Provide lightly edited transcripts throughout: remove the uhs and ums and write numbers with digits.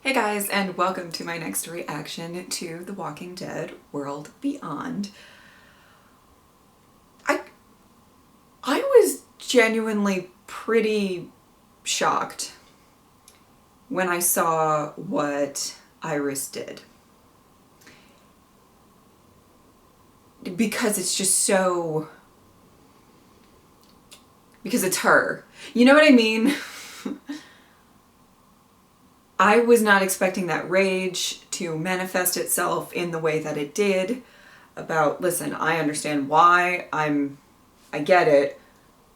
Hey guys, and welcome to my next reaction to The Walking Dead World Beyond. I was genuinely pretty shocked when I saw what Iris did. Because it's just so... because it's her. You know what I mean? I was not expecting that rage to manifest itself in the way that it did. Listen, I understand why, I get it,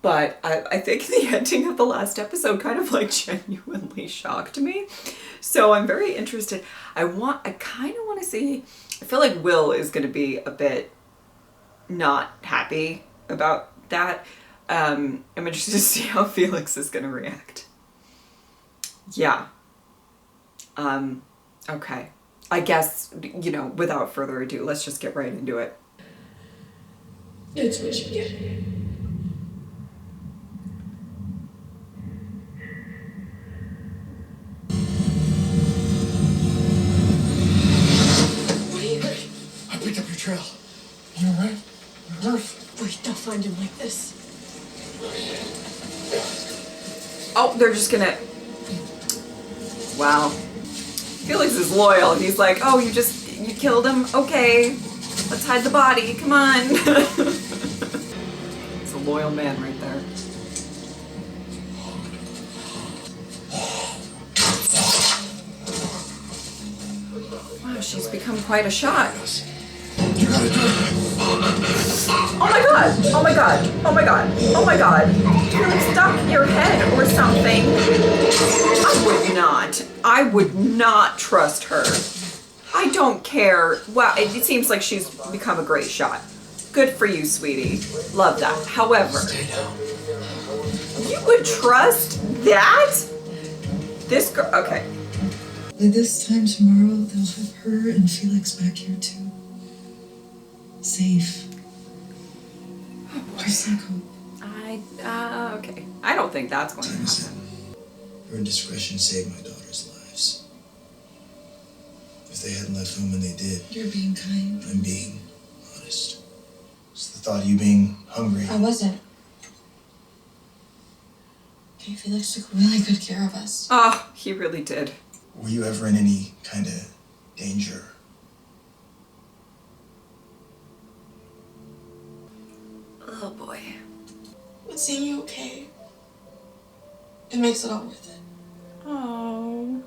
but I think the ending of the last episode kind of like genuinely shocked me. So I'm very interested. I kind of want to see, I feel like Will is going to be a bit not happy about that. I'm interested to see how Felix is going to react. Yeah. Okay. I guess, without further ado, let's just get right into it. That's what you get. What are you doing? I picked up your trail. You alright? You hurt? Wait, don't find him like this. Oh, they're just gonna... Wow. Felix is loyal. He's like, oh, you killed him? Okay. Let's hide the body. Come on. It's a loyal man right there. Wow, she's become quite a shot. You gotta do it. Oh my god! Oh my god! Oh my god! Oh my god! Felix, duck your head or something. I would not trust her. I don't care. Wow, it seems like she's become a great shot. Good for you, sweetie. Love that. However, Stay down. you would trust that? This girl, okay. By this time tomorrow, they'll have her and Felix back here too. Safe. Just like hope. Okay. I don't think that's going to happen. Your indiscretion saved my daughter's lives. If they hadn't left home when they did, You're being kind. I'm being honest. It's the thought of you being hungry. I wasn't. Okay, Felix took really good care of us. Oh, he really did. Were you ever in any kind of danger? Oh boy. But seeing you okay, it makes it all worth it. Oh.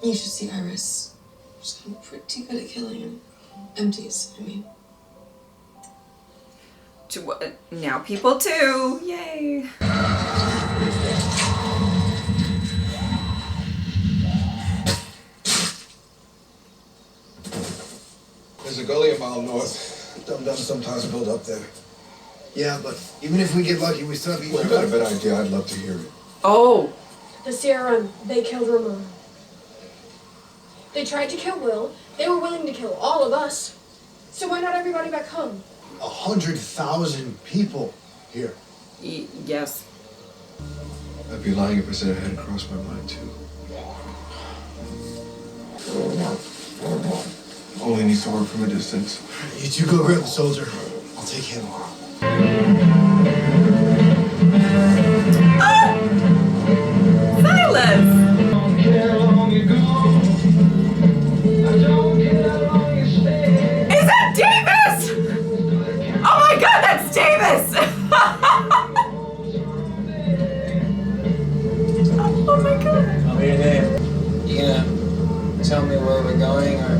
You should see Iris. She's gotten pretty good at killing him. Empties, I mean. Now people too. Yay. There's a gully a mile north. Dum-dums sometimes build up there. Yeah, but even if we get lucky, we still have to eat. Well, I've got a better idea. I'd love to hear it. Oh. The CRM, they killed Ramon. They tried to kill Will. They were willing to kill all of us. So why not everybody back home? 100,000 people here. Yes. I'd be lying if I said it hadn't crossed my mind too. Only needs to work from a distance. You two go grab the soldier. I'll take him. Silas! Is that Davis? Oh my god, that's Davis! Oh my god. I'll be your name. You gonna tell me where we're going, or?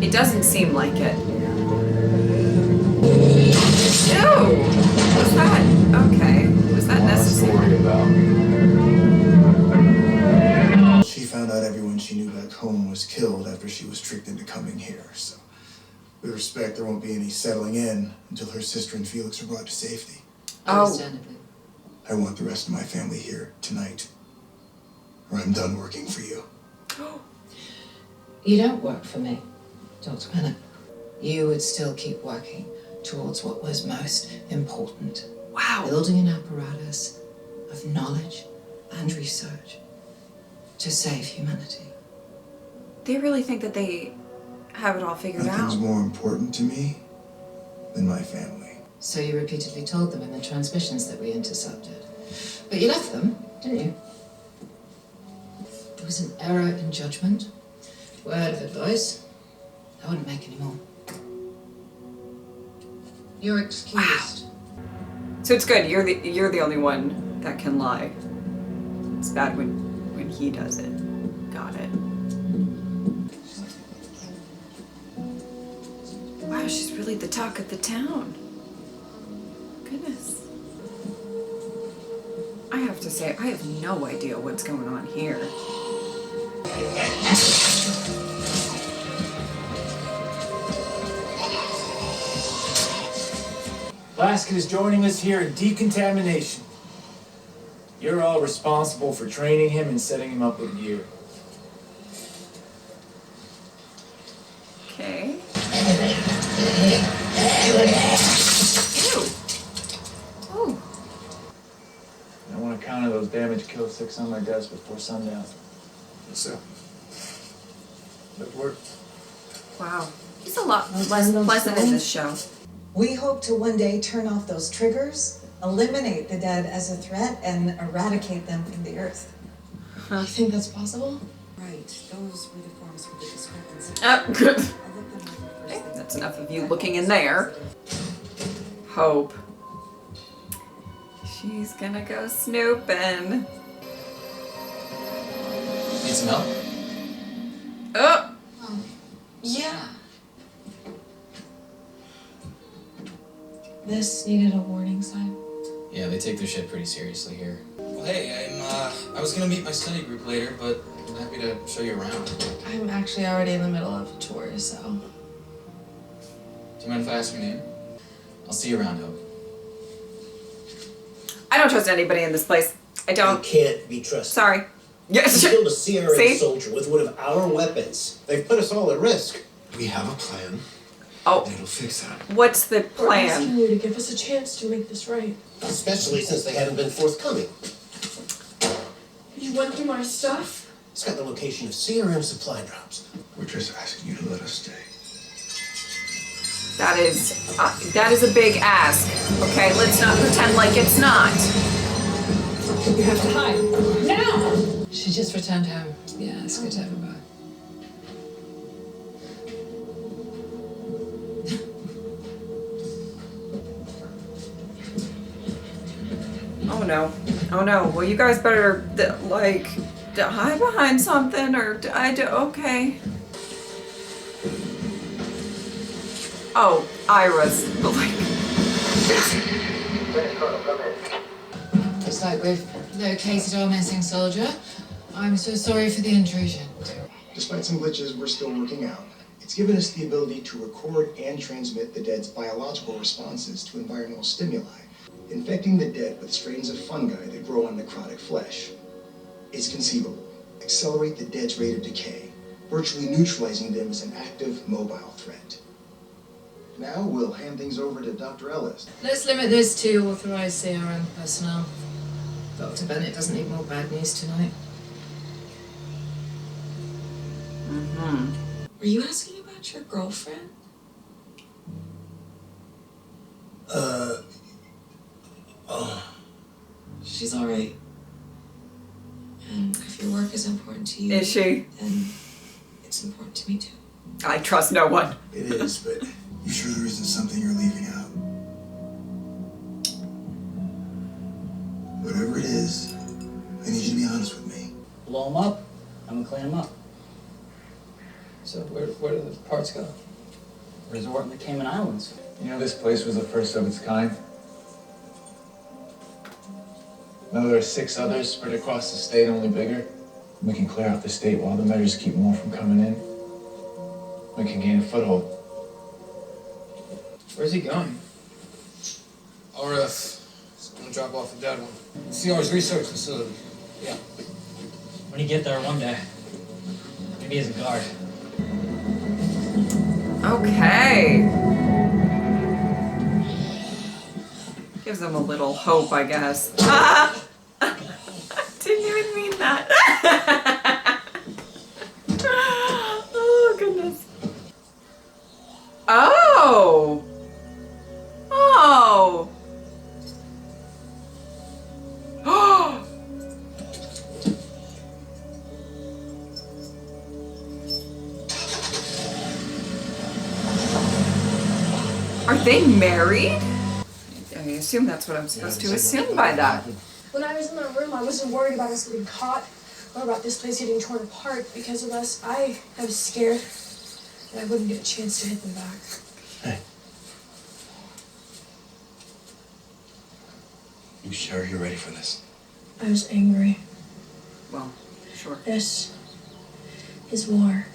It doesn't seem like it. Ew! Was that? Okay. Was that necessary? She found out everyone she knew back home was killed after she was tricked into coming here, so with respect, there won't be any settling in until her sister and Felix are brought to safety. Understandably. I want the rest of my family here tonight, or I'm done working for you. You don't work for me, Dr. Bennett. You would still keep working towards what was most important. Wow. Building an apparatus of knowledge and research to save humanity. They really think that they have it all figured Nothing's out. more important to me than my family. So you repeatedly told them in the transmissions that we intercepted. But you left them, didn't you? It was an error in judgment. Word of advice, I wouldn't make any more. You're excused. So it's good. You're the only one that can lie. It's bad when he does it. Got it. Wow, she's really the talk of the town. Goodness. I have to say, I have no idea what's going on here. Laskin is joining us here in decontamination. You're all responsible for training him and setting him up with gear. Okay. Ew. Oh. I want to counter those damaged kill sticks on my desk before sundown. Yes, sir. That work. Wow. He's a lot less pleasant in this show. We hope to one day turn off those triggers, eliminate the dead as a threat, and eradicate them from the earth. You think that's possible? Right, those were the forms for the discrepancy. Good. Okay, that's enough of you looking in there. Hope. She's gonna go snooping. Need some help? Oh! Yeah. This needed a warning sign. Yeah, they take their shit pretty seriously here. Well, hey, I was gonna meet my study group later, but I'm happy to show you around. I'm actually already in the middle of a tour, so. Do you mind if I ask your name? I'll see you around, Hope. I don't trust anybody in this place. I You don't. can't be trusted. Sorry. Yes. You killed a CRM See? soldier with one of our weapons. They've put us all at risk. We have a plan. Oh, It'll fix that. what's the We're asking plan? you to give us a chance to make this right. Especially since they haven't been forthcoming. You went through my stuff? It's got the location of CRM supply drops. We're just asking you to let us stay. That is a big ask. Okay, let's not pretend like it's not. You have to hide. Now! She just returned home. Yeah, it's good to have her back. Oh no. Oh no. Well, you guys better hide behind something or okay. Oh, Ira's. Looks like we've located our missing soldier. I'm so sorry for the intrusion. Despite some glitches we're still working out, it's given us the ability to record and transmit the dead's biological responses to environmental stimuli, infecting the dead with strains of fungi that grow on necrotic flesh. It's conceivable. Accelerate the dead's rate of decay, virtually neutralizing them as an active, mobile threat. Now we'll hand things over to Dr. Ellis. Let's limit this to authorized CRM personnel. Dr. Bennett doesn't need more bad news tonight. Mm-hmm. Were you asking about your girlfriend? She's alright. And if your work is important to you, Is she? then it's important to me too. I trust no one. It is, but you sure there isn't something you're leaving out? Whatever it is, I need you to be honest with me. Blow them up, I'm gonna clean them up. So where do the parts go? Resort in the Cayman Islands. You know, this place was the first of its kind. Now there are 6 others spread across the state, only bigger. We can clear out the state while the measures keep more from coming in. We can gain a foothold. Where's he going? RF. He's gonna drop off the dead one. CR's research facility. Yeah. When you get there one day, maybe as a guard. Okay. Gives them a little hope, I guess. Ah! didn't even mean that. Oh, goodness. Oh. Oh. Oh. Are they married? I assume that's what I'm supposed to assume by that. When I was in that room, I wasn't worried about us getting caught or about this place getting torn apart because of us. I was scared that I wouldn't get a chance to hit them back. Hey. You sure you're ready for this? I was angry. Well, sure. This is war.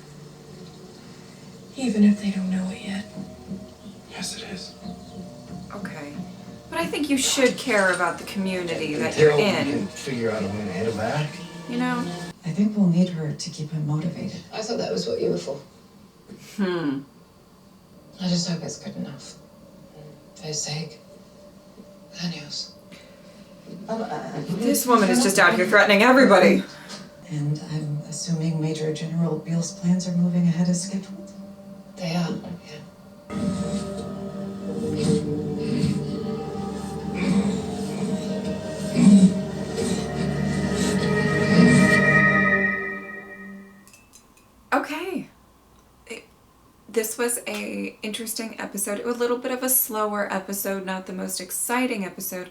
Even if they don't know it yet. Yes, it is. Okay. But I think you should care about the community that you're Until we in. can figure out a way to hit him back. You know? I think we'll need her to keep him motivated. I thought that was what you were for. I just hope it's good enough. For his sake. And yours. This woman is just out here threatening everybody. And I'm assuming Major General Beale's plans are moving ahead as scheduled? They are, yeah. Okay. This was a interesting episode. A little bit of a slower episode, not the most exciting episode.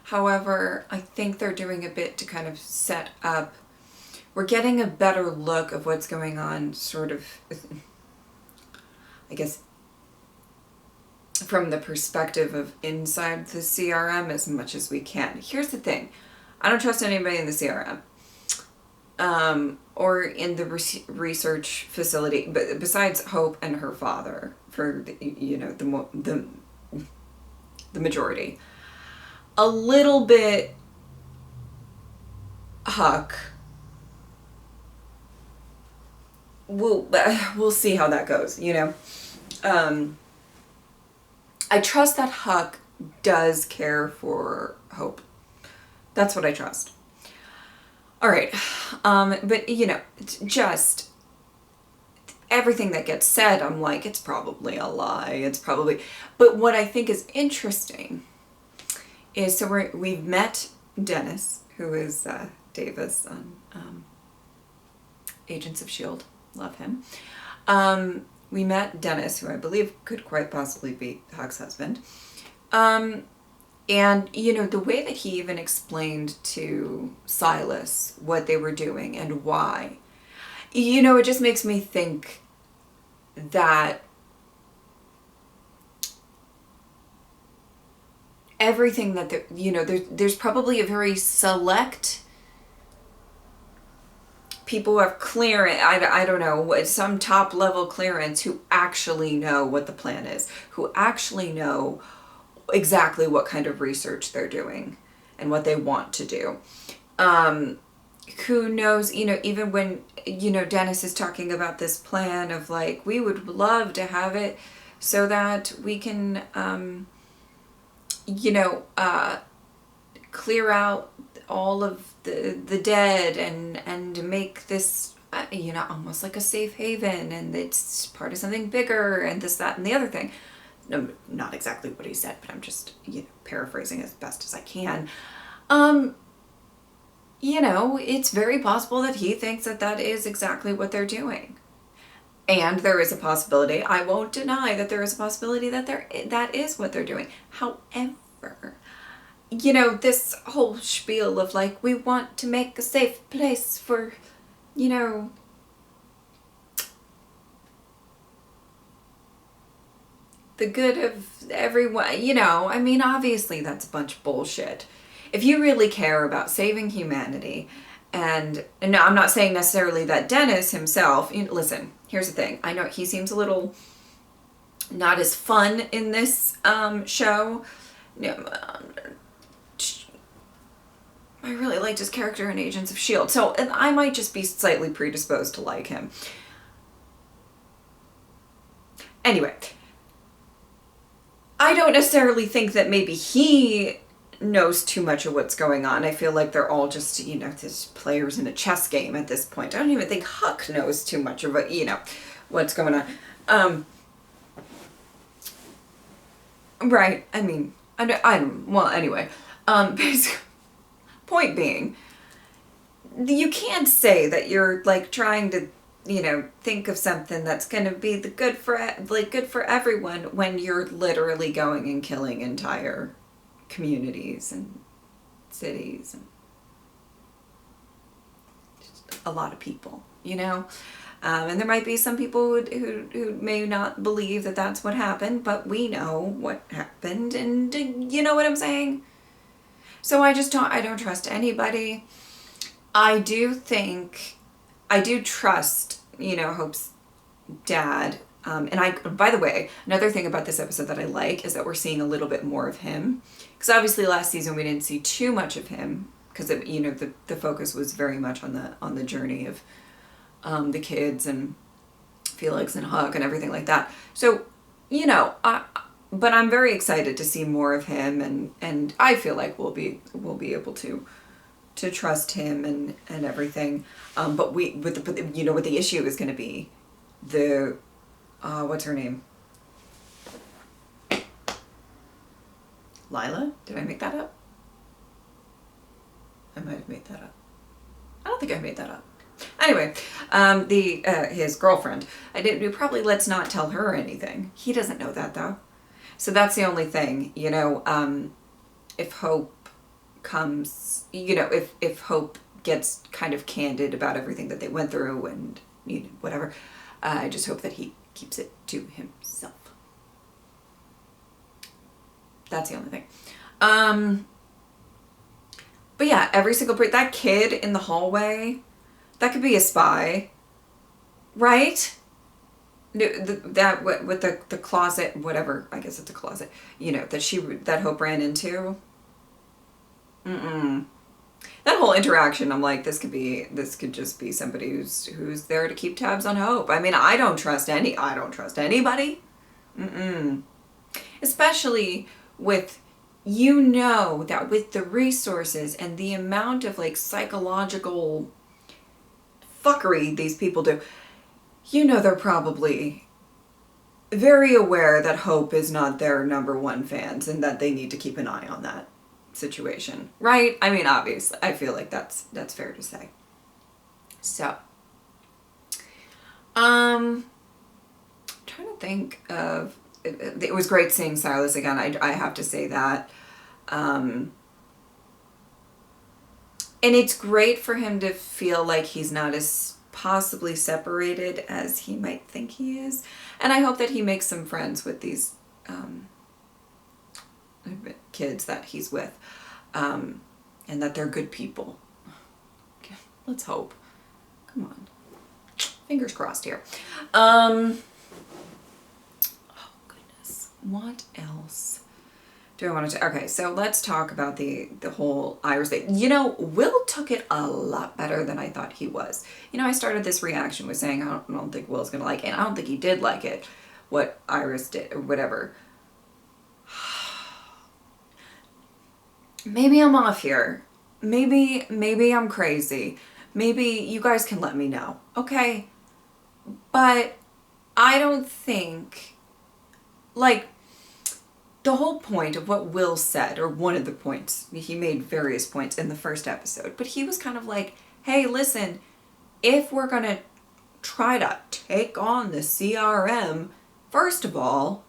However, I think they're doing a bit to kind of set up. We're getting a better look of what's going on, sort of, I guess, from the perspective of inside the CRM as much as we can. Here's the thing. I don't trust anybody in the CRM. Or in the research facility, but besides Hope and her father, for the majority, a little bit Huck. We'll see how that goes. I trust that Huck does care for Hope. That's what I trust. All right, but just everything that gets said, I'm like, it's probably a lie. But what I think is interesting is, so we've met Dennis, who is Davis on Agents of S.H.I.E.L.D. Love him. We met Dennis, who I believe could quite possibly be Huck's husband. And, the way that he even explained to Silas what they were doing and why, it just makes me think that everything that, there's probably a very select people who have clearance, I don't know, some top level clearance who actually know what the plan is, who actually know exactly what kind of research they're doing and what they want to do. Who knows, even when, Dennis is talking about this plan of like, we would love to have it so that we can, clear out all of the dead and make this, almost like a safe haven, and it's part of something bigger and this, that, and the other thing. No, not exactly what he said, but I'm just, paraphrasing as best as I can. It's very possible that he thinks that is exactly what they're doing. And there is a possibility, I won't deny that there is a possibility that that is what they're doing. However, this whole spiel of like, we want to make a safe place for, the good of everyone, obviously that's a bunch of bullshit. If you really care about saving humanity, and no, I'm not saying necessarily that Dennis himself, listen, here's the thing. I know he seems a little not as fun in this show. I really liked his character in Agents of S.H.I.E.L.D., so I might just be slightly predisposed to like him. Anyway, I don't necessarily think that maybe he knows too much of what's going on. I feel like they're all just, you know, just players in a chess game at this point. I don't even think Huck knows too much of it, you know, what's going on. Right. I mean, well, anyway, basically, point being, you can't say that you're like trying to, you know, think of something that's going to be the good for everyone when you're literally going and killing entire communities and cities and just a lot of people, you know. And there might be some people who may not believe that that's what happened, but we know what happened, and you know what I'm saying? So I don't trust anybody. I do trust, you know, Hope's dad. And by the way, another thing about this episode that I like is that we're seeing a little bit more of him. Because obviously last season we didn't see too much of him, because, you know, the focus was very much on the journey of the kids and Felix and Huck and everything like that. So, you know, but I'm very excited to see more of him, and I feel like we'll be able to trust him and everything. But you know what the issue is going to be? The what's her name? Lila? Did I make that up? I might have made that up. I don't think I made that up. Anyway, his girlfriend. Probably let's not tell her anything. He doesn't know that though. So that's the only thing, you know, if Hope comes, you know, if Hope gets kind of candid about everything that they went through and, you know, whatever, I just hope that he keeps it to himself. That's the only thing. But yeah, every single that kid in the hallway, that could be a spy, right? That with the closet, whatever, I guess it's a closet, you know, that Hope ran into. That whole interaction, I'm like, this could just be somebody who's there to keep tabs on Hope. I mean, I don't trust anybody. Especially with, you know, that with the resources and the amount of like psychological fuckery these people do, you know, they're probably very aware that Hope is not their number one fans and that they need to keep an eye on that situation, right? I mean, obviously, I feel like that's fair to say. So, trying to think of, it was great seeing Silas again. I have to say that. And it's great for him to feel like he's not as possibly separated as he might think he is. And I hope that he makes some friends with these kids that he's with. And that they're good people. Okay, let's hope. Come on. Fingers crossed here. Oh, goodness. What else do I want to... Okay, so let's talk about the whole Iris thing. You know, Will took it a lot better than I thought he was. You know, I started this reaction with saying I don't think Will's going to like it. And I don't think he did like it, what Iris did, or whatever. Maybe I'm off here. Maybe I'm crazy. Maybe you guys can let me know, okay? But I don't think... Like... The whole point of what Will said, or one of the points, he made various points in the first episode, but he was kind of like, hey, listen, if we're going to try to take on the CRM, first of all,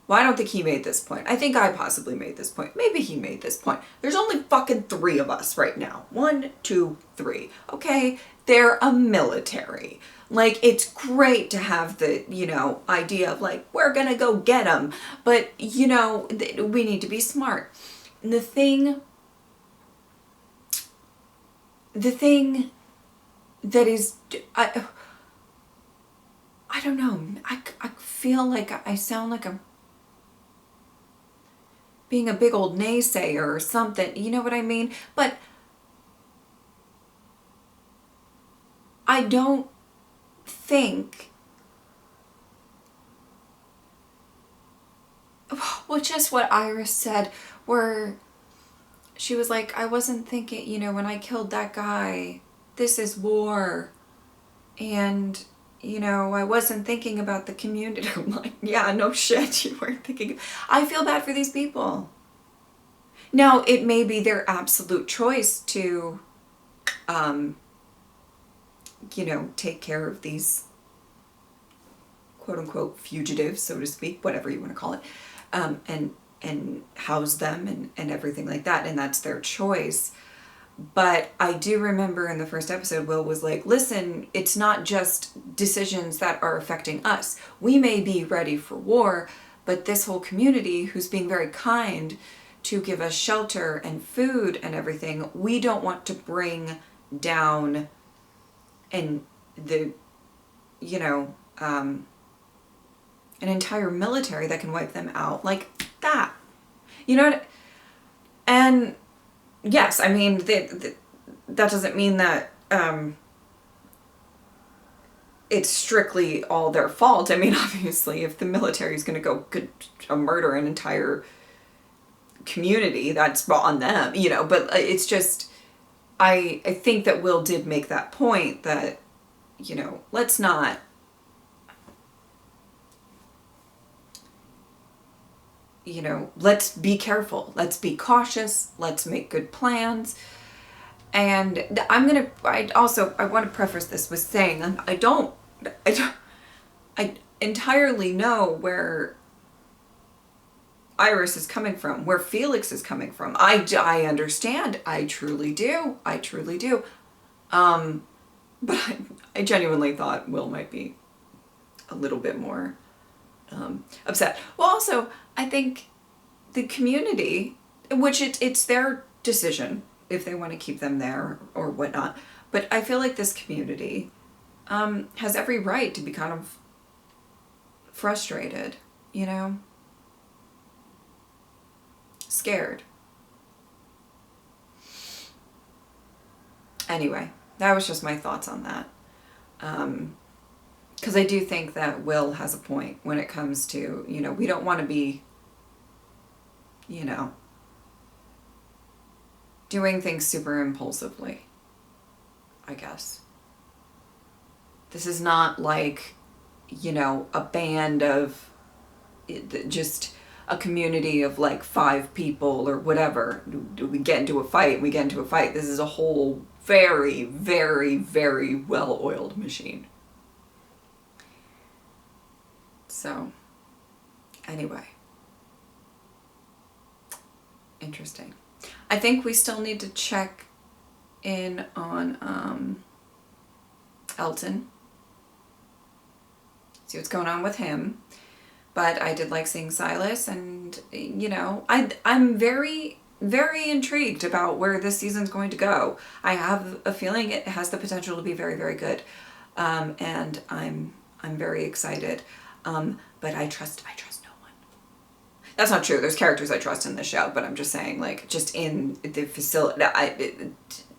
well, I don't think he made this point. I think I possibly made this point. Maybe he made this point. There's only fucking 3 of us right now. 1, 2, 3. Okay? They're a military. Like, it's great to have the, you know, idea of like, we're gonna go get them. But, you know, we need to be smart. And the thing that is, I don't know. I feel like I sound like I'm being a big old naysayer or something. You know what I mean? But I don't think, well, just what Iris said, where she was like, I wasn't thinking, you know, when I killed that guy, this is war. And, you know, I wasn't thinking about the community. I'm like, yeah, no shit, you weren't thinking. I feel bad for these people. Now, it may be their absolute choice to, you know, take care of these quote unquote fugitives, so to speak, whatever you want to call it, and house them and everything like that. And that's their choice. But I do remember in the first episode, Will was like, listen, it's not just decisions that are affecting us. We may be ready for war, but this whole community who's being very kind to give us shelter and food and everything, we don't want to bring down and the, you know, an entire military that can wipe them out like that. You know what? And yes, I mean, that doesn't mean that it's strictly all their fault. I mean, obviously, if the military is going to go murder an entire community, that's on them, you know, but it's just, I think that Will did make that point that, you know, let's not, you know, let's be careful, let's be cautious, let's make good plans. And I want to preface this with saying I entirely know where Iris is coming from, where Felix is coming from. I understand. I truly do. But I genuinely thought Will might be a little bit more upset. Well, also, I think the community, which it's their decision if they want to keep them there or whatnot, but I feel like this community has every right to be kind of frustrated, you know? Scared. Anyway, that was just my thoughts on that. Because I do think that Will has a point when it comes to, you know, we don't want to be, you know, doing things super impulsively, I guess. This is not like, you know, a band of just a community of like 5 people or whatever. Do we get into a fight? We get into a fight. This is a whole very, very, very well-oiled machine. So, anyway. Interesting. I think we still need to check in on Elton. See what's going on with him. But I did like seeing Silas, and, you know, I'm very, very intrigued about where this season's going to go. I have a feeling it has the potential to be very, very good. And I'm very excited. But I trust no one. That's not true. There's characters I trust in the show, but I'm just saying, like, just in the facility,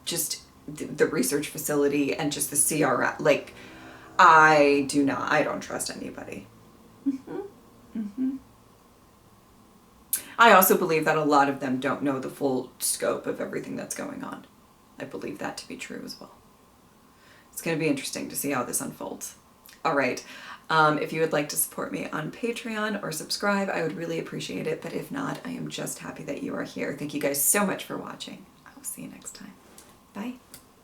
just the research facility and just the CRM, like, I don't trust anybody. I also believe that a lot of them don't know the full scope of everything that's going on. I believe that to be true as well. It's going to be interesting to see how this unfolds. All right. If you would like to support me on Patreon or subscribe, I would really appreciate it. But if not, I am just happy that you are here. Thank you guys so much for watching. I will see you next time. Bye.